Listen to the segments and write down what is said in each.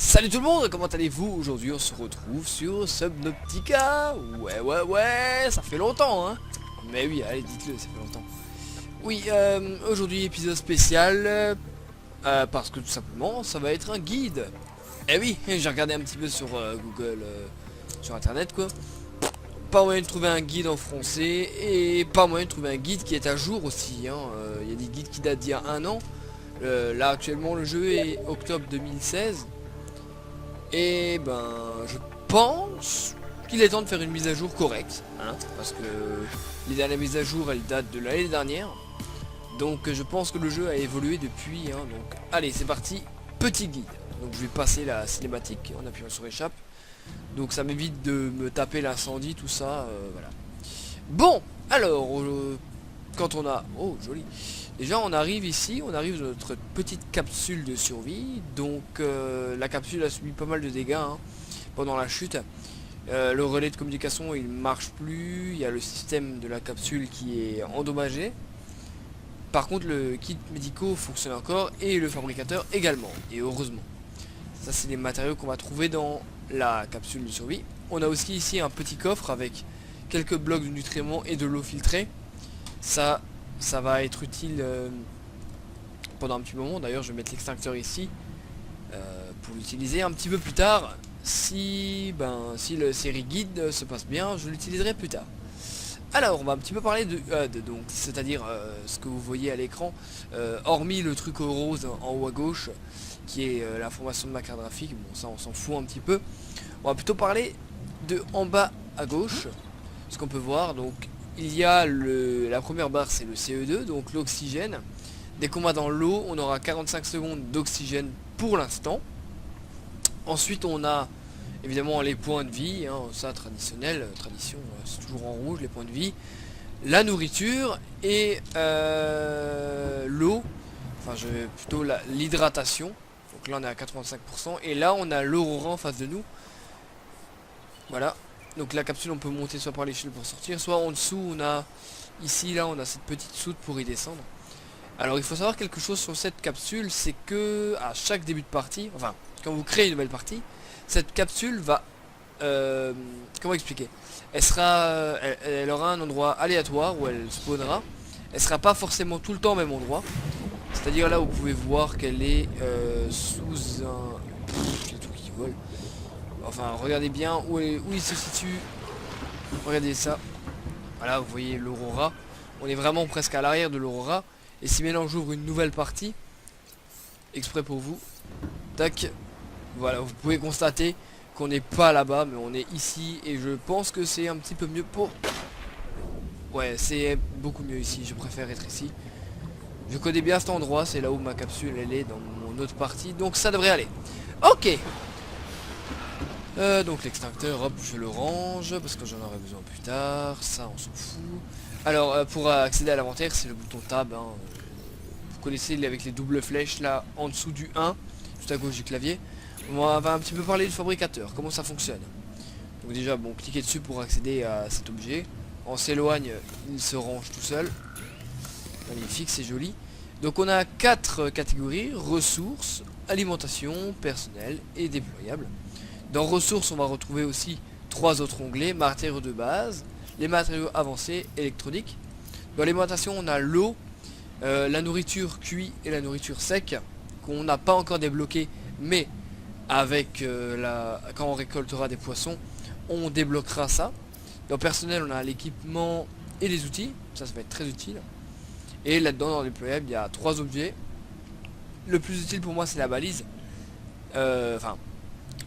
Salut tout le monde, comment allez-vous? Aujourd'hui on se retrouve sur Subnautica. Ouais, ça fait longtemps hein. Mais oui, allez dites-le, ça fait longtemps. Oui, aujourd'hui épisode spécial, parce que tout simplement ça va être un guide. Eh oui, j'ai regardé un petit peu sur Google, sur internet quoi. Pas moyen de trouver un guide en français et pas moyen de trouver un guide qui est à jour aussi hein. Il y a des guides qui datent d'il y a un an. Là actuellement le jeu est octobre 2016. Et ben je pense qu'il est temps de faire une mise à jour correcte hein, parce que les dernières mises à jour elles datent de l'année dernière. Donc je pense que le jeu a évolué depuis hein, donc allez c'est parti, petit guide. Donc je vais passer la cinématique en appuyant sur échappe. Donc ça m'évite de me taper l'incendie, tout ça, voilà. Bon, alors quand on a... Oh joli. Déjà on arrive ici, on arrive dans notre petite capsule de survie. Donc la capsule a subi pas mal de dégâts hein, pendant la chute. Le relais de communication il marche plus. Il y a le système de la capsule qui est endommagé. Par contre le kit médicaux fonctionne encore et le fabricateur également. Et heureusement. Ça c'est les matériaux qu'on va trouver dans la capsule de survie. On a aussi ici un petit coffre avec quelques blocs de nutriments et de l'eau filtrée. Ça va être utile pendant un petit moment. D'ailleurs je vais mettre l'extincteur ici pour l'utiliser un petit peu plus tard. Si le série guide se passe bien, je l'utiliserai plus tard. Alors on va un petit peu parler de HUD, donc c'est-à-dire ce que vous voyez à l'écran, hormis le truc rose en haut à gauche qui est l'information de ma carte graphique. Bon ça on s'en fout un petit peu. On va plutôt parler de en bas à gauche, ce qu'on peut voir. Donc il y a la première barre, c'est le CE2, donc l'oxygène. Dès qu'on va dans l'eau, on aura 45 secondes d'oxygène pour l'instant. Ensuite on a évidemment les points de vie, hein, ça traditionnel, tradition, c'est toujours en rouge les points de vie. La nourriture et l'eau, enfin plutôt l'hydratation. Donc là on est à 85% et là on a l'aurora en face de nous. Voilà, donc la capsule on peut monter soit par l'échelle pour sortir, soit en dessous on a ici là on a cette petite soute pour y descendre. Alors il faut savoir quelque chose sur cette capsule, c'est que à chaque début de partie, enfin quand vous créez une nouvelle partie, cette capsule va comment expliquer, elle aura un endroit aléatoire où elle spawnera. Elle sera pas forcément tout le temps au même endroit. C'est-à-dire là vous pouvez voir qu'elle est sous un... Il y a tout qui vole. Enfin regardez bien où il se situe. Regardez ça. Voilà vous voyez l'aurora. On est vraiment presque à l'arrière de l'aurora. Et si maintenant j'ouvre une nouvelle partie exprès pour vous, tac, voilà vous pouvez constater qu'on n'est pas là-bas mais on est ici. Et je pense que c'est un petit peu mieux pour... Ouais c'est beaucoup mieux ici, je préfère être ici. Je connais bien cet endroit, c'est là où ma capsule elle est dans mon autre partie, donc ça devrait aller. Ok. Donc l'extincteur, hop, je le range parce que j'en aurai besoin plus tard. Ça, on s'en fout. Alors, pour accéder à l'inventaire, c'est le bouton tab. Hein. Vous connaissez avec les doubles flèches là en dessous du 1, tout à gauche du clavier. On va un petit peu parler du fabricateur, comment ça fonctionne. Donc déjà, bon, cliquez dessus pour accéder à cet objet. On s'éloigne, il se range tout seul. Magnifique, c'est joli. Donc on a 4 catégories: ressources, alimentation, personnel et déployable. Dans ressources, on va retrouver aussi 3 autres onglets: matériaux de base, les matériaux avancés, électroniques. Dans l'alimentation, on a l'eau, la nourriture cuite et la nourriture sec, qu'on n'a pas encore débloqué, mais avec quand on récoltera des poissons, on débloquera ça. Dans personnel, on a l'équipement et les outils, ça va être très utile. Et là-dedans, dans le déployable, il y a 3 objets. Le plus utile pour moi, c'est la balise. Enfin,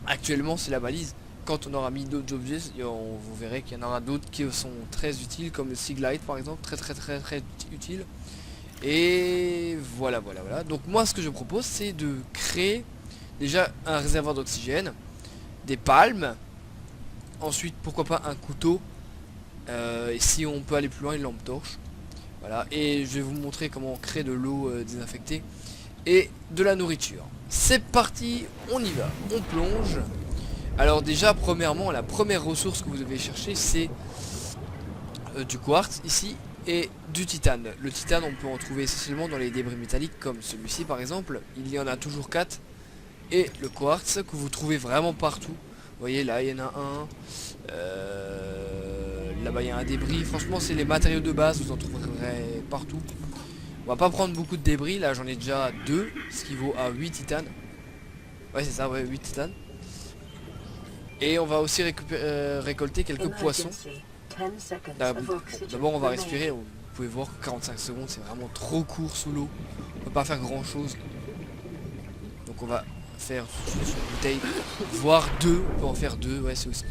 actuellement, c'est la balise. Quand on aura mis d'autres objets, vous verrez qu'il y en aura d'autres qui sont très utiles, comme le Siglight par exemple, très utile. Et voilà. Donc moi, ce que je propose, c'est de créer déjà un réservoir d'oxygène, des palmes. Ensuite, pourquoi pas un couteau. Et si on peut aller plus loin, une lampe torche. Voilà, et je vais vous montrer comment on crée de l'eau désinfectée et de la nourriture. C'est parti, on y va, on plonge. Alors déjà, premièrement, la première ressource que vous devez chercher, c'est du quartz ici et du titane. Le titane, on peut en trouver essentiellement dans les débris métalliques comme celui-ci par exemple. Il y en a toujours 4. et le quartz que vous trouvez vraiment partout. Vous voyez là il y en a un, là-bas il y a un débris. Franchement c'est les matériaux de base, vous en trouverez partout. On va pas prendre beaucoup de débris, là j'en ai déjà 2, ce qui vaut à 8 titanes. Ouais c'est ça, ouais 8 titanes. Et on va aussi récolter quelques poissons. D'abord on va respirer, vous pouvez voir que 45 secondes c'est vraiment trop court sous l'eau. On peut pas faire grand chose. Donc on va faire une bouteille, voire 2, on peut en faire 2, ouais c'est aussi...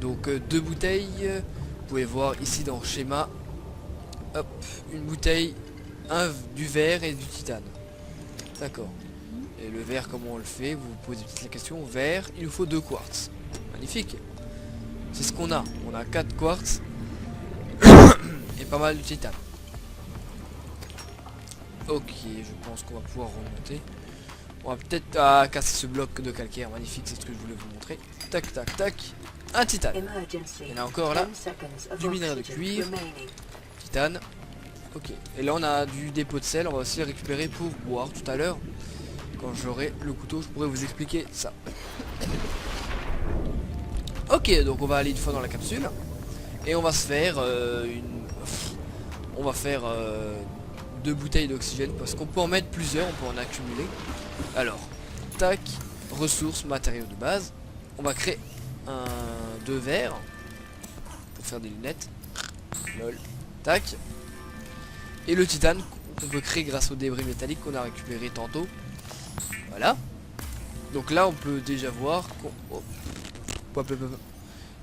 Donc 2 bouteilles, vous pouvez voir ici dans le schéma. Hop, une bouteille, du verre et du titane. D'accord. Et le verre, comment on le fait? Vous vous posez peut-être la question. Verre, il nous faut 2 quartz. Magnifique. C'est ce qu'on a. On a 4 quartz et pas mal de titane. Ok, je pense qu'on va pouvoir remonter. On va peut-être casser ce bloc de calcaire. Magnifique, c'est ce que je voulais vous montrer. Tac, tac, tac. Un titane. Il y en a encore là. Du minerai de cuivre. Titane. Ok. Et là on a du dépôt de sel. On va aussi le récupérer pour boire tout à l'heure. Quand j'aurai le couteau, je pourrai vous expliquer ça. Ok, donc on va aller une fois dans la capsule. Et on va se faire on va faire 2 bouteilles d'oxygène. Parce qu'on peut en mettre plusieurs, on peut en accumuler. Alors, tac, ressources, matériaux de base. On va créer 2 verres pour faire des lunettes. Lol. Tac. Et le titane qu'on peut créer grâce aux débris métalliques qu'on a récupéré tantôt. Voilà. Donc là on peut déjà voir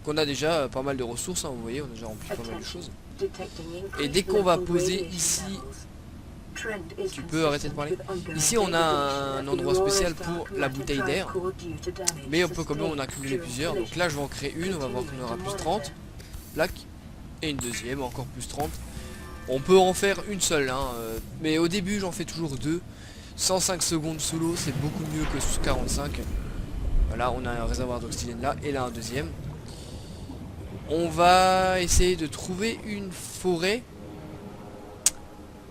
qu'on a déjà pas mal de ressources, hein, vous voyez, on a déjà rempli pas mal de choses. Et dès qu'on va poser ici... Tu peux arrêter de parler. Ici on a un endroit spécial pour la bouteille d'air. Mais on peut quand même en accumuler plusieurs. Donc là je vais en créer une, on va voir qu'on aura plus 30. Plaque. Et une deuxième, encore plus 30. On peut en faire une seule, hein, mais au début j'en fais toujours 2. 105 secondes sous l'eau, c'est beaucoup mieux que sous 45. Voilà, on a un réservoir d'oxygène là, et là un deuxième. On va essayer de trouver une forêt.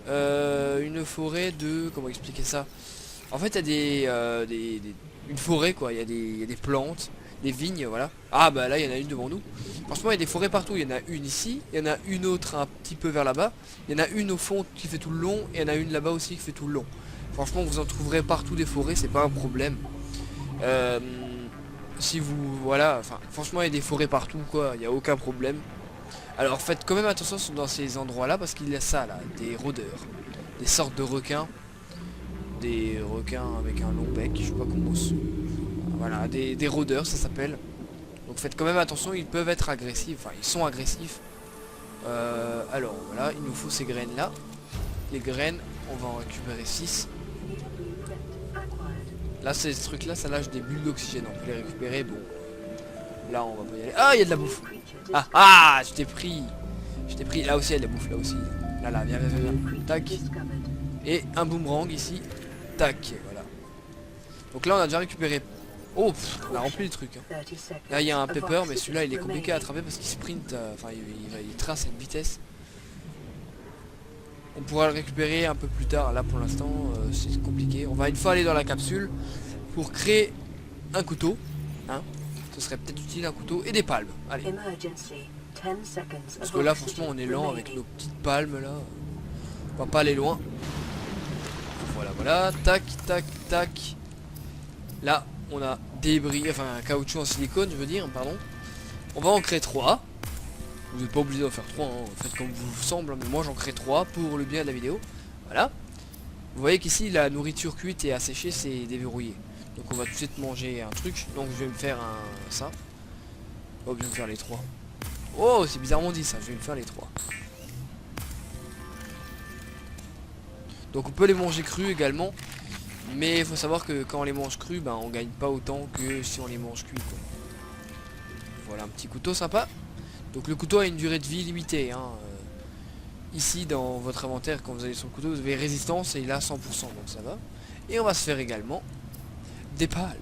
Une forêt de... Comment expliquer ça? En fait il y a une forêt quoi, il y a des plantes, des vignes, voilà. Ah bah là il y en a une devant nous. Franchement il y a des forêts partout, il y en a une ici, il y en a une autre un petit peu vers là-bas, il y en a une au fond qui fait tout le long, et il y en a une là-bas aussi qui fait tout le long. Franchement vous en trouverez partout des forêts, c'est pas un problème. Si vous... Voilà, enfin franchement il y a des forêts partout quoi, il n'y a aucun problème. Alors faites quand même attention dans ces endroits là parce qu'il y a ça là, des rôdeurs. Des sortes de requins. Des requins avec un long bec, je sais pas comment se... Voilà, des rôdeurs ça s'appelle. Donc faites quand même attention, ils peuvent être agressifs, enfin ils sont agressifs. Alors voilà, il nous faut ces graines là. Les graines, on va en récupérer 6. Là ces trucs là, ça lâche des bulles d'oxygène, on peut les récupérer, bon. Là on va pas y aller. Ah il y a de la bouffe. Ah je t'ai pris. Je t'ai pris, là aussi il y a de la bouffe, là aussi. Là, viens. Tac. Et un boomerang ici. Tac, voilà. Donc là on a déjà récupéré. Oh, on a rempli les trucs. Hein. Là il y a un pepper, mais celui-là il est compliqué à attraper parce qu'il sprint, enfin il trace à une vitesse. On pourra le récupérer un peu plus tard. Là pour l'instant c'est compliqué. On va une fois aller dans la capsule pour créer un couteau. Hein. Ce serait peut-être utile un couteau et des palmes. Allez. Parce que là franchement on est lent avec nos petites palmes là. On va pas aller loin. Voilà. Tac, tac, tac. Là on a débris, enfin un caoutchouc en silicone je veux dire, pardon. On va en créer 3. Vous n'êtes pas obligé d'en faire 3, hein. Faites comme vous semble, mais moi j'en crée 3 pour le bien de la vidéo. Voilà. Vous voyez qu'ici la nourriture cuite et asséchée c'est déverrouillé. Donc on va tout de suite manger un truc. Donc je vais me faire ça. Oh je vais me faire les 3. Oh c'est bizarrement dit ça, je vais me faire les 3. Donc on peut les manger crus également. Mais il faut savoir que quand on les mange crus, ben, on gagne pas autant que si on les mange cuits quoi. Voilà un petit couteau sympa. Donc le couteau a une durée de vie limitée, hein. Ici dans votre inventaire quand vous allez sur le couteau vous avez résistance et il a 100% donc ça va. Et on va se faire également des palmes.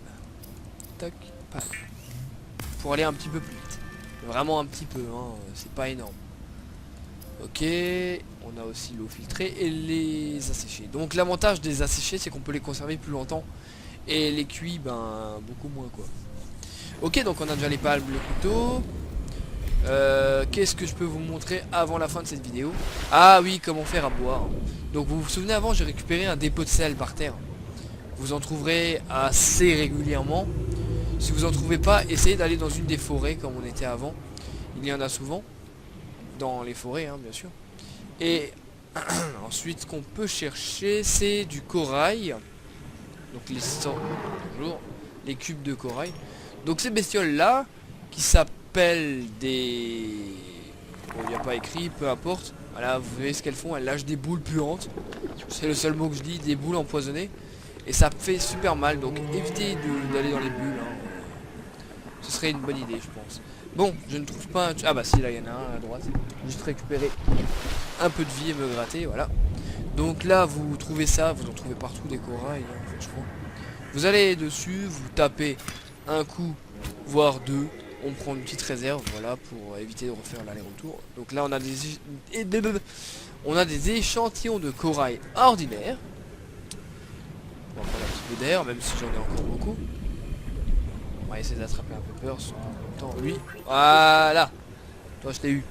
Tac, palmes. Pour aller un petit peu plus vite. Vraiment un petit peu, hein, c'est pas énorme. Ok, on a aussi l'eau filtrée et les asséchés. Donc l'avantage des asséchés c'est qu'on peut les conserver plus longtemps. Et les cuits, ben beaucoup moins quoi. Ok, donc on a déjà les palmes, le couteau. Qu'est-ce que je peux vous montrer avant la fin de cette vidéo? Ah oui, comment faire à boire. Donc vous vous souvenez, avant j'ai récupéré un dépôt de sel par terre. Vous en trouverez assez régulièrement. Si vous en trouvez pas, essayez d'aller dans une des forêts comme on était avant. Il y en a souvent dans les forêts, hein, bien sûr. Et ensuite, ce qu'on peut chercher, c'est du corail. Donc les cubes de corail. Donc ces bestioles là, qui s'appellent des... Bon, il n'y a pas écrit, peu importe. Voilà, vous voyez ce qu'elles font, elles lâchent des boules puantes. C'est le seul mot que je dis, des boules empoisonnées. Et ça fait super mal, donc évitez d'aller dans les bulles. Hein. Ce serait une bonne idée, je pense. Bon, je ne trouve pas un... Ah bah si, là il y en a un à droite. Juste récupérer un peu de vie et me gratter, voilà. Donc là, vous trouvez ça, vous en trouvez partout des corails, hein, en fait, je crois. Vous allez dessus, vous tapez un coup, voire deux. On prend une petite réserve, voilà, pour éviter de refaire l'aller-retour. Donc là, on a des échantillons de corail ordinaire. On va prendre un petit peu d'air, même si j'en ai encore beaucoup. On va essayer d'attraper un peu peur en même temps. Lui, voilà. Toi, je t'ai eu,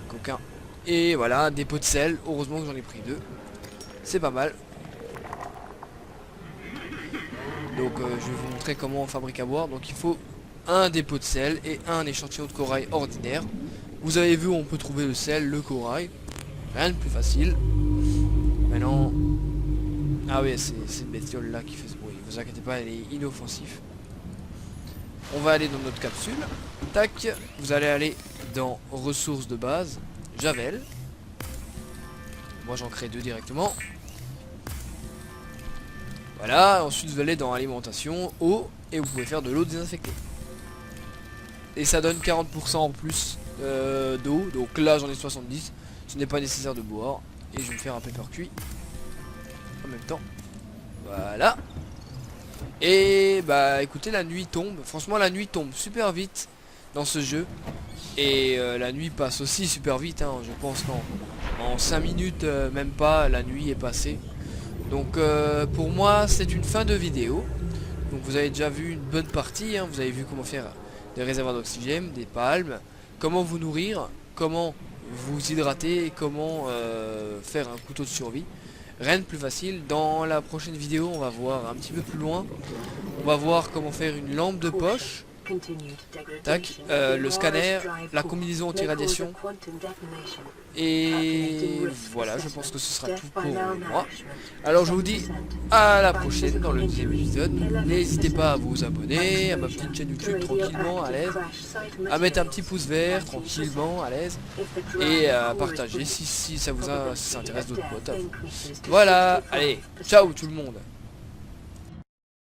coquin. Et voilà, des pots de sel. Heureusement que j'en ai pris deux. C'est pas mal. Donc je vais vous montrer comment on fabrique à boire. Donc il faut un dépôt de sel et un échantillon de corail ordinaire. Vous avez vu où on peut trouver le sel, le corail. Rien de plus facile. Maintenant... Ah oui, c'est une bestiole là qui fait ce bruit. Vous inquiétez pas, elle est inoffensive. On va aller dans notre capsule. Tac, vous allez aller dans ressources de base. Javel. Moi j'en crée deux directement. Voilà, ensuite vous allez dans alimentation, eau, et vous pouvez faire de l'eau désinfectée. Et ça donne 40% en plus d'eau, donc là j'en ai 70, ce n'est pas nécessaire de boire. Et je vais me faire un pepper cuit en même temps. Voilà. Et bah écoutez, la nuit tombe, franchement la nuit tombe super vite dans ce jeu. Et la nuit passe aussi super vite, hein. Je pense qu'en 5 minutes, même pas, la nuit est passée. Donc pour moi c'est une fin de vidéo. Donc vous avez déjà vu une bonne partie, hein. Vous avez vu comment faire des réservoirs d'oxygène, des palmes, comment vous nourrir, comment vous hydrater et comment faire un couteau de survie. Rien de plus facile. Dans la prochaine vidéo on va voir un petit peu plus loin. On va voir comment faire une lampe de poche. Tac, le scanner, la combinaison anti-radiation. Et voilà, je pense que ce sera tout pour moi. Alors je vous dis à la prochaine dans le deuxième épisode. N'hésitez pas à vous abonner à ma petite chaîne YouTube tranquillement, à l'aise. À mettre un petit pouce vert tranquillement, à l'aise. Et à partager si ça vous intéresse d'autres potes. Voilà, allez, ciao tout le monde.